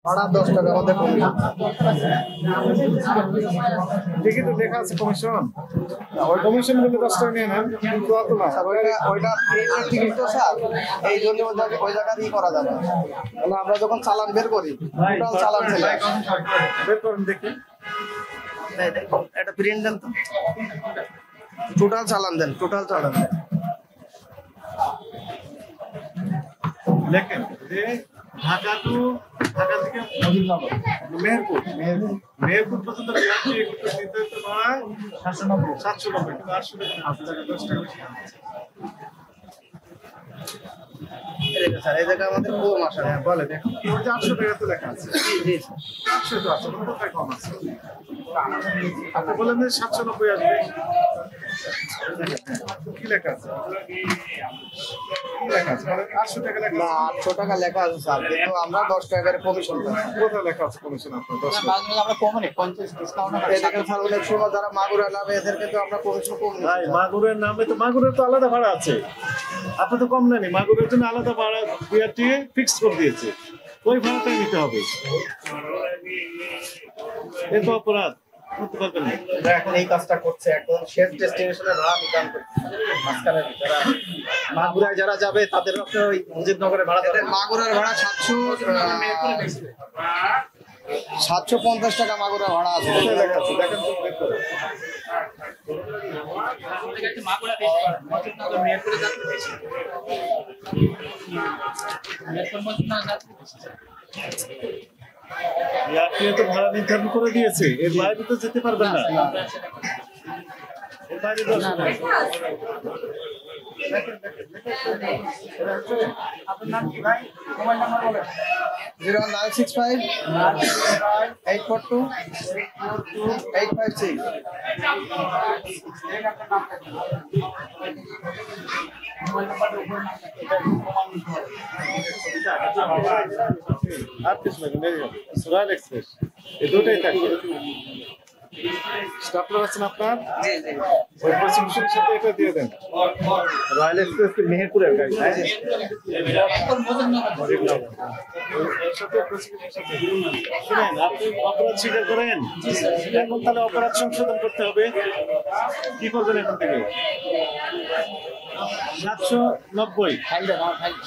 ভাড়া 10 টাকা আমাদের কমিশন। ঠিকই তো লেখা আছে কমিশন। ওই কমিশন বলে 10 টাকা নিয়ে নেন, কিন্তু অত না। স্যার ওইটা প্রিন্টের টিকিট তো স্যার, এই জন্য ওই জায়গা দিয়ে করা যাবে। মানে আমরা যখন চালান বের করি টোটাল চালান চলে আসে। বের করুন দেখি। এটা প্রিন্ট দেন তো, টোটাল চালান দেন, টোটাল চালান দেন। লেখেন যে ঢাকা থেকে মেহেরপুর পর্যন্ত নিতে হয় 790 কিন্তু 800 টাকা 10 টাকা বেশি। স্যার এই জায়গা আমাদের কম আসে। হ্যাঁ বলে দেখো ওই যে 800 টাকা তো লেখা আছে। জি 800 তো আছে, কোথায় কম আছে? আপনি বলেন যে 790 আসবে। কি লেখা আছে? কি লেখা আছে? 800 টাকা লেখা না, আছে। 800 টাকা লেখা আছে স্যার, কিন্তু আমরা 10 টাকা করে কমিশন পাই। কোথায় লেখা আছে কমিশন আপনার? 10 টাকা। আমরা কমনে 50 ডিসকাউন্ট এই দেখেন স্যার, অনেক সময় যারা মাগুরা নামে এদের কিন্তু আমরা কমিশন কম নিই। ভাই মাগুরের নামে তো মাগুরের তো আলাদা ভাড়া আছে। আপনি তো কম নেননি, মাগুরের জন্য আলাদা ভাড়া বিআরটি ফিক্স করে দিয়েছে, ওই ভাড়াটাই নিতে হবে। এ তো অপরাধ করতে পারবেন না। এখন এই কাজটা করছে, একদম শেষ ডেস্টিনেশনে ভাড়া নির্ধারণ করছে। মাঝখানে যারা মাগুরায় যারা যাবে তাদের আপনার ওই মুজিবনগরে ভাড়া দেবেন। মাগুরার ভাড়া 750 টাকা মাগুরার ভাড়া আছে। কোথায় লেখা আছে? দেখেন তো বের করে। মাগুরা বেশি মজুদনগর মেহেরপুরে যাচ্ছে বেশি মেহেরপুর মজুদনগর যাচ্ছে বেশি বিআরটি তো ভাড়া নির্ধারণ করে দিয়েছে, এর বাইরে তো যেতে পারবেন না। এর বাইরে তো আপনার নাম কি ভাই? মোবাইল নাম্বার বলেন। 01965 842 856। আর কিছু লাগবে না, রয়্যাল এক্সপ্রেস এই দুটোই থাকবে। স্টাফলার আছেন আপনার? জি জি। ওই প্রেসক্রিপশনের সাথে এটা দিয়ে দেন। রয়্যাল এক্সপ্রেস কি মেহেরপুরের গাড়ি? এর সাথে প্রেসক্রিপশনের সাথে শুনেন, আপনি অপরাধ স্বীকার করেন, এখন তাহলে অপরাধ সংশোধন করতে হবে। কি করবেন এখন থেকে? 790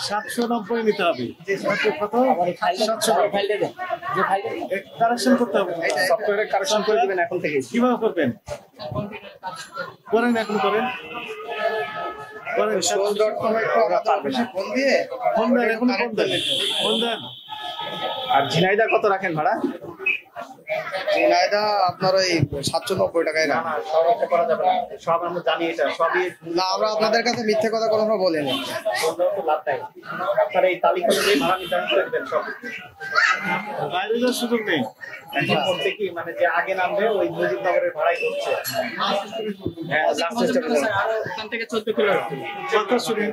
790 নিতে হবে। কত? 790 কারেকশন করতে হবে, সফটওয়্যারে কারেকশন করে দিবেন এখন থেকে। কিভাবে করবেন? করেন, এখন করেন করেন। soul.com একটু আপনার বেশি ফোন দিয়ে ফোন দেন, এখন ফোন দেন, ফোন দেন। আর ঝিনাইদা কত রাখেন ভাড়া? ঝিনাইদা আপনার ওই 790 টাকায় রাখেন। সব এটা করা যাবে না, সব আমরা জানি, এটা সবই না, আমরা আপনাদের কাছে মিথ্যে কথা কোনো সময় বলিনি। বললেও তো লাভ নাই। আপনারা এই তালিকা অনুযায়ী ভাড়া নির্ধারণ করে দেবেন সব। বাইরে যাওয়ার সুযোগ নেই। এখন করতে কি মানে যে আগে নামবে ওই মুজিবনগরের ভাড়াই করছে। হ্যাঁ, লাস্ট স্টেশনে ওখান থেকে 14 কিলো। কথা শুনে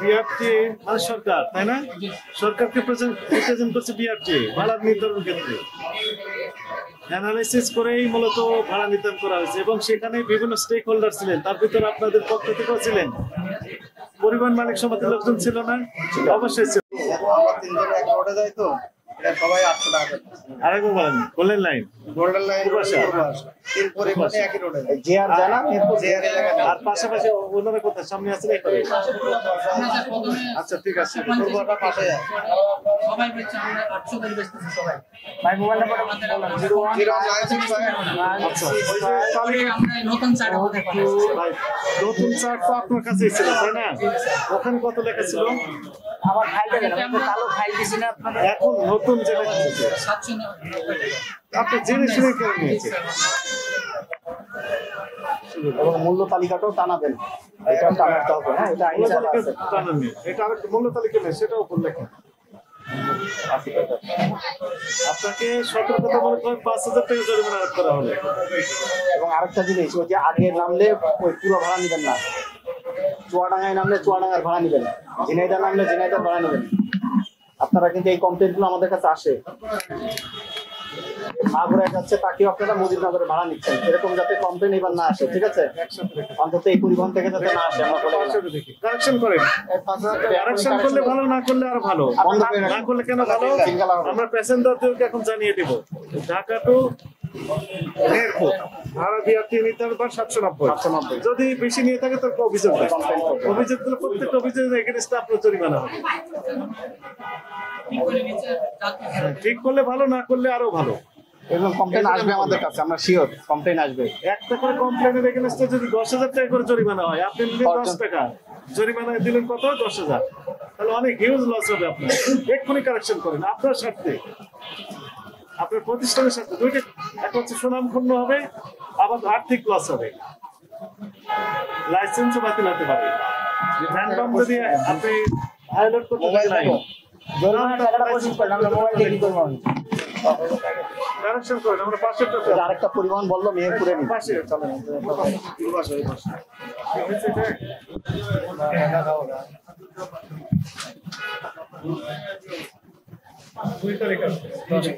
বিআরটি মানে সরকার, তাই না? সরকারকে রিপ্রেজেন্ট করছে বিআরটি ভাড়া নির্ধারণ ক্ষেত্রে। অ্যানালাইসিস করেই মূলত ভাড়া নির্ধারণ করা হয়েছে, এবং সেখানে বিভিন্ন স্টেক হোল্ডার ছিলেন, তার ভিতরে আপনাদের পক্ষ থেকেও ছিলেন, পরিবহন মালিক সমিতির লোকজন ছিল না? অবশ্যই ছিল। আমরা তিনজনে এক রোডে যাই তো, এটা সবাই 800 টাকা। আরেকবার বলেন, গোল্ডেন লাইন গোল্ডেন লাইন পূর্বাশা। তিন পরিমাণে একই রোডে যাই। যে আর জানা যে আর এই জায়গাটা আর পাশাপাশি ওনারা কোথায় সামনে আছে না? এখানে? আচ্ছা ঠিক আছে। পূর্বটা পাশে আছে। সবাই বেচছে, আমরা 800 করে বেচতেছি সবাই। ভাই মোবাইল নাম্বার আমাদের 01965 আচ্ছা, ওই যে তালিকা আমরা নতুন চার্ট হতে পারি। ভাই, নতুন চার্ট তো আপনার কাছেই ছিল, তাই না? ওখানে কত লেখা ছিল? আমার ফাইল দেবেন, আমি তো কালো ফাইল দিছি না আপনাদের। এখন নতুন যে লেখা আছে 790 টাকা। আপনি জেনে শুনে করে নিয়েছেন। এবং মূল্য তালিকাটাও টানাবেন, এটা টানাতে হবে। হ্যাঁ, এটা মূল্য আইন তালিকা আছে। জানেননি, এটা আরেকটা মূল্য তালিকা নেই, সেটাও উপর লেখা। আপনাকে সতর্কতামূলক 5,000 টাকা জরিমানা আরোপ করা হলো। এবং আরেকটা জিনিস, ওই যে আগে নামলে ওই পুরো ভাড়া নেবেন না, চুয়াডাঙ্গায় নামলে চুয়াডাঙ্গার ভাড়া নেবেন, ঝিনাইদা নামলে ঝিনাইদার ভাড়া নেবেন। আপনারা কিন্তু এই কমপ্লেন্টগুলো আমাদের কাছে আসে। মাগুরায় যাচ্ছে তাকেও আপনারা মুজিবনগরে ভাড়া নিচ্ছেন, এরকম যাতে কমপ্লেন এবার না আসে, ঠিক আছে? অন্তত এই পরিবহন থেকে যাতে না আসে আমরা বলে গেলাম। কারেকশন করেন, কারেকশন করলে ভালো, না করলে আরো ভালো। না করলে কেন ভালো, আমরা প্যাসেঞ্জারদেরকে এখন জানিয়ে দেব। ঢাকা টু এয়ারপোর্ট ভাড়া দিয়ে নিতে হবে 790। যদি বেশি নিয়ে থাকে তো অভিযোগ দেয়, অভিযোগ দিলে প্রত্যেকটা অভিযোগের এগেইনস্টে আপনার জরিমানা হবে। ঠিক করলে ভালো, না করলে আরো ভালো। এরকম কমপ্লেন আসবে আমাদের কাছে, আমরা শিওর কমপ্লেন আসবে। একটা করে কমপ্লেনের এগেইনস্টে যদি 10,000 টাকা করে জরিমানা হয়, আপনি নিলেন 10 টাকা, জরিমানা দিলেন কত? 10,000। তাহলে অনেক হিউজ লস হবে আপনার। এক্ষুনি কারেকশন করেন আপনার স্বার্থে, আপনার প্রতিষ্ঠানের সাথে। দুইটা, একটা হচ্ছে সুনাম ক্ষুণ্ণ হবে, আবার আর্থিক লস হবে, লাইসেন্সও বাতিল হতে পারে। হ্যান্ডপাম্প যদি আপনি হাইলাইট করতে পারেন, কারেকশন করেন। আমরা পাশের আরেকটা পরিবহন বললো মেহেরপুরে নিয়ে পাশে চলেন, দুই তারিখ আছে।